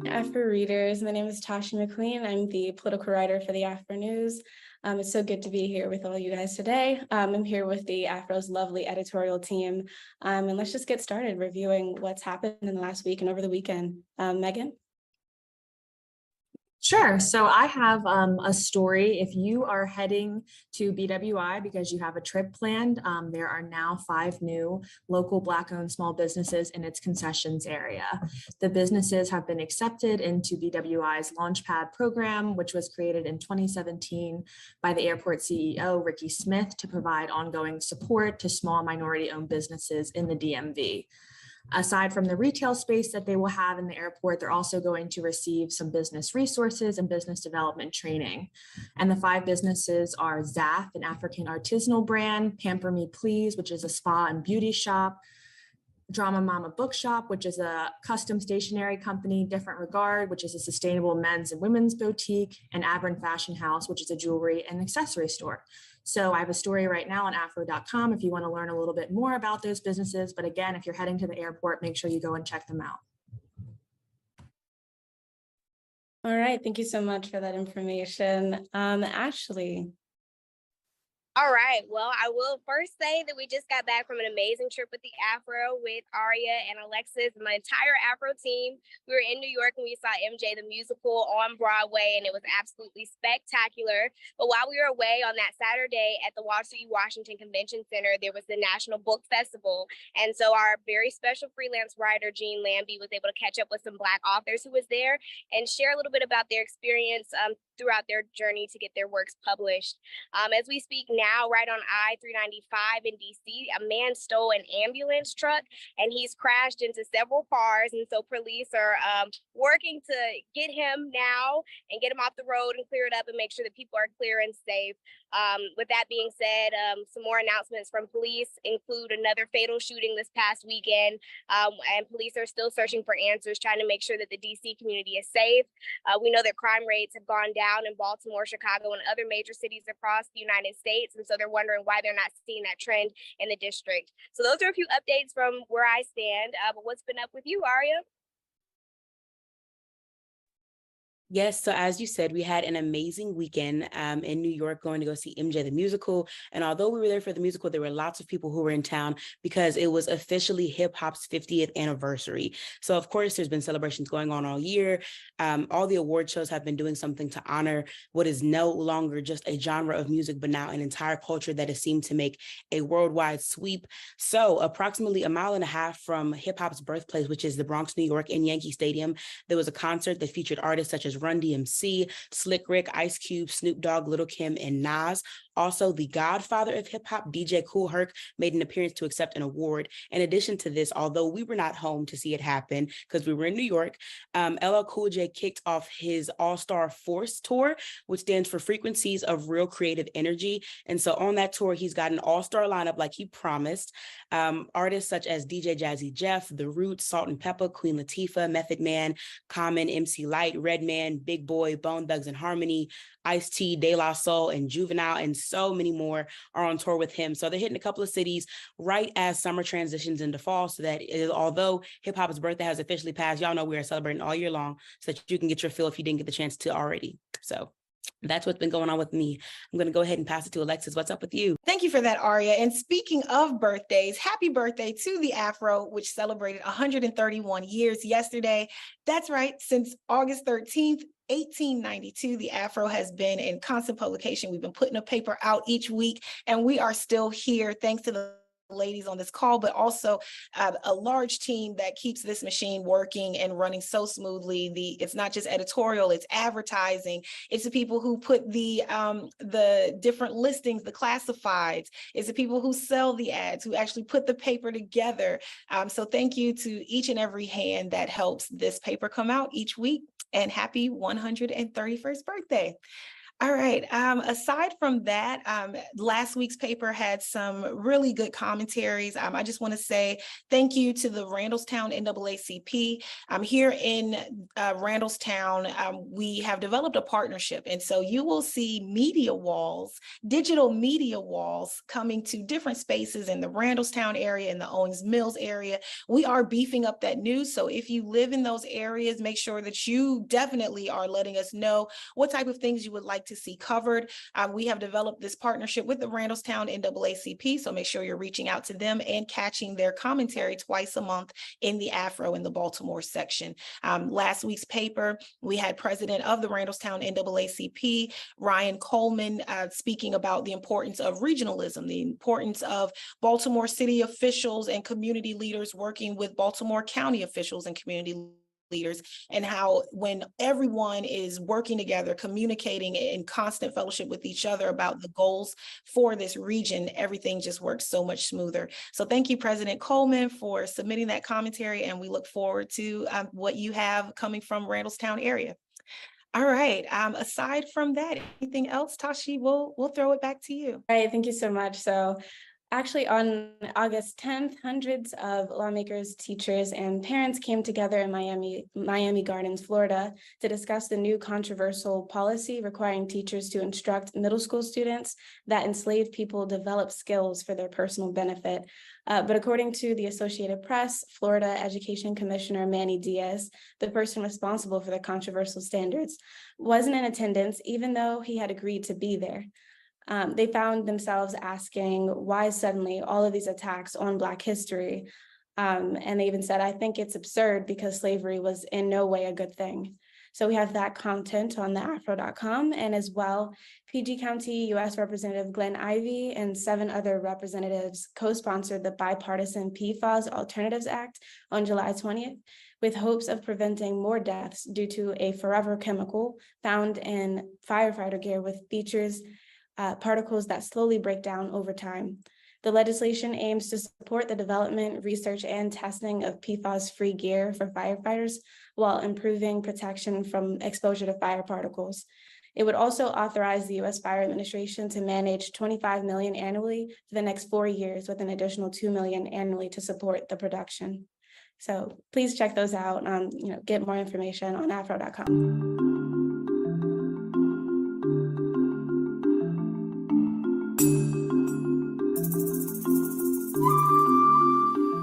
AFRO readers. My name is Tasha McQueen. I'm the political writer for the AFRO News. It's so good to be here with all you guys today. I'm here with the AFRO's lovely editorial team. And let's just get started reviewing what's happened in the last week and over the weekend. Megan? Sure. So I have a story. If you are heading to BWI because you have a trip planned, there are now 5 new local Black-owned small businesses in its concessions area. The businesses have been accepted into BWI's Launchpad program, which was created in 2017 by the airport CEO, Ricky Smith, to provide ongoing support to small minority-owned businesses in the DMV. Aside from the retail space that they will have in the airport, they're also going to receive some business resources and business development training. And the 5 businesses are Zaf, an African artisanal brand, Pamper Me Please, which is a spa and beauty shop, Drama Mama Bookshop, which is a custom stationery company, Different Regard, which is a sustainable men's and women's boutique, and Abron Fashion House, which is a jewelry and accessory store. So I have a story right now on afro.com if you want to learn a little bit more about those businesses. But again, if you're heading to the airport, make sure you go and check them out. All right, thank you so much for that information. Ashley. All right. Well, I will first say that we just got back from an amazing trip with the AFRO with Aria and Alexis and my entire AFRO team. We were in New York and we saw MJ the musical on Broadway, and it was absolutely spectacular. But while we were away on that Saturday at the Washington Convention Center, there was the National Book Festival. And so our very special freelance writer, Jean Lambie, was able to catch up with some Black authors who was there and share a little bit about their experience throughout their journey to get their works published. As we speak now, right on I-395 in DC, a man stole an ambulance truck and he's crashed into several cars. And so police are working to get him now and get him off the road and clear it up and make sure that people are clear and safe. With that being said, some more announcements from police include another fatal shooting this past weekend. And police are still searching for answers, trying to make sure that the DC community is safe. We know that crime rates have gone down in Baltimore, Chicago, and other major cities across the United States. And so they're wondering why they're not seeing that trend in the district. So those are a few updates from where I stand. But what's been up with you, Aria? Yes, so as you said, we had an amazing weekend in New York going to go see MJ the musical. And although we were there for the musical, there were lots of people who were in town because it was officially hip hop's 50th anniversary. So of course, there's been celebrations going on all year. All the award shows have been doing something to honor what is no longer just a genre of music, but now an entire culture that has seemed to make a worldwide sweep. So approximately a mile and a half from hip hop's birthplace, which is the Bronx, New York, in Yankee Stadium, there was a concert that featured artists such as Run DMC, Slick Rick, Ice Cube, Snoop Dogg, Lil' Kim, and Nas. Also, the godfather of hip hop, DJ Kool Herc, made an appearance to accept an award. In addition to this, although we were not home to see it happen because we were in New York, LL Cool J kicked off his All-Star Force tour, which stands for Frequencies of Real Creative Energy. And so on that tour, he's got an all-star lineup like he promised. Artists such as DJ Jazzy Jeff, The Roots, Salt and Pepper, Queen Latifah, Method Man, Common, MC Lyte, Redman, Big Boy, Bone Thugs and Harmony, Ice-T, De La Soul, and Juvenile, and so many more are on tour with him. So they're hitting a couple of cities right as summer transitions into fall, so that although hip hop's birthday has officially passed, y'all know we are celebrating all year long so that you can get your fill if you didn't get the chance to already. So that's what's been going on with me. I'm going to go ahead and pass it to Alexis. What's up with you? Thank you for that, Aria. And speaking of birthdays, happy birthday to the AFRO, which celebrated 131 years yesterday. That's right. Since August 13th, 1892, the AFRO has been in constant publication. We've been putting a paper out each week, and we are still here thanks to the ladies on this call, but also a large team that keeps this machine working and running so smoothly. It's not just editorial, it's advertising. It's the people who put the different listings, the classifieds. It's the people who sell the ads, who actually put the paper together. So thank you to each and every hand that helps this paper come out each week. And happy 131st birthday. All right. Aside from that, last week's paper had some really good commentaries. I just want to say thank you to the Randallstown NAACP. Here in Randallstown, we have developed a partnership. And so you will see media walls, digital media walls coming to different spaces in the Randallstown area, in the Owings Mills area. We are beefing up that news. So if you live in those areas, make sure that you definitely are letting us know what type of things you would like to see covered. We have developed this partnership with the Randallstown NAACP, so make sure you're reaching out to them and catching their commentary twice a month in the Afro in the Baltimore section. Last week's paper, we had President of the Randallstown NAACP, Ryan Coleman, speaking about the importance of regionalism, the importance of Baltimore City officials and community leaders working with Baltimore County officials and community leaders, and how when everyone is working together, communicating in constant fellowship with each other about the goals for this region, everything just works so much smoother. So thank you, President Coleman, for submitting that commentary, and we look forward to what you have coming from Randallstown area. All right. Aside from that, anything else, Tashi? We'll throw it back to you. All right, thank you so much. So actually, on August 10th, hundreds of lawmakers, teachers, and parents came together in Miami Gardens, Florida, to discuss the new controversial policy requiring teachers to instruct middle school students that enslaved people develop skills for their personal benefit. But according to the Associated Press, Florida Education Commissioner Manny Diaz, the person responsible for the controversial standards, wasn't in attendance, even though he had agreed to be there. They found themselves asking why suddenly all of these attacks on Black history. And they even said, I think it's absurd because slavery was in no way a good thing. So we have that content on the AFRO.com, and as well, PG County U.S. Representative Glenn Ivey and 7 other representatives co-sponsored the bipartisan PFAS Alternatives Act on July 20th, with hopes of preventing more deaths due to a forever chemical found in firefighter gear with features particles that slowly break down over time. The legislation aims to support the development, research, and testing of PFAS-free gear for firefighters while improving protection from exposure to fire particles. It would also authorize the U.S. Fire Administration to manage $25 million annually for the next 4 years, with an additional $2 million annually to support the production. So please check those out. Get more information on AFRO.com.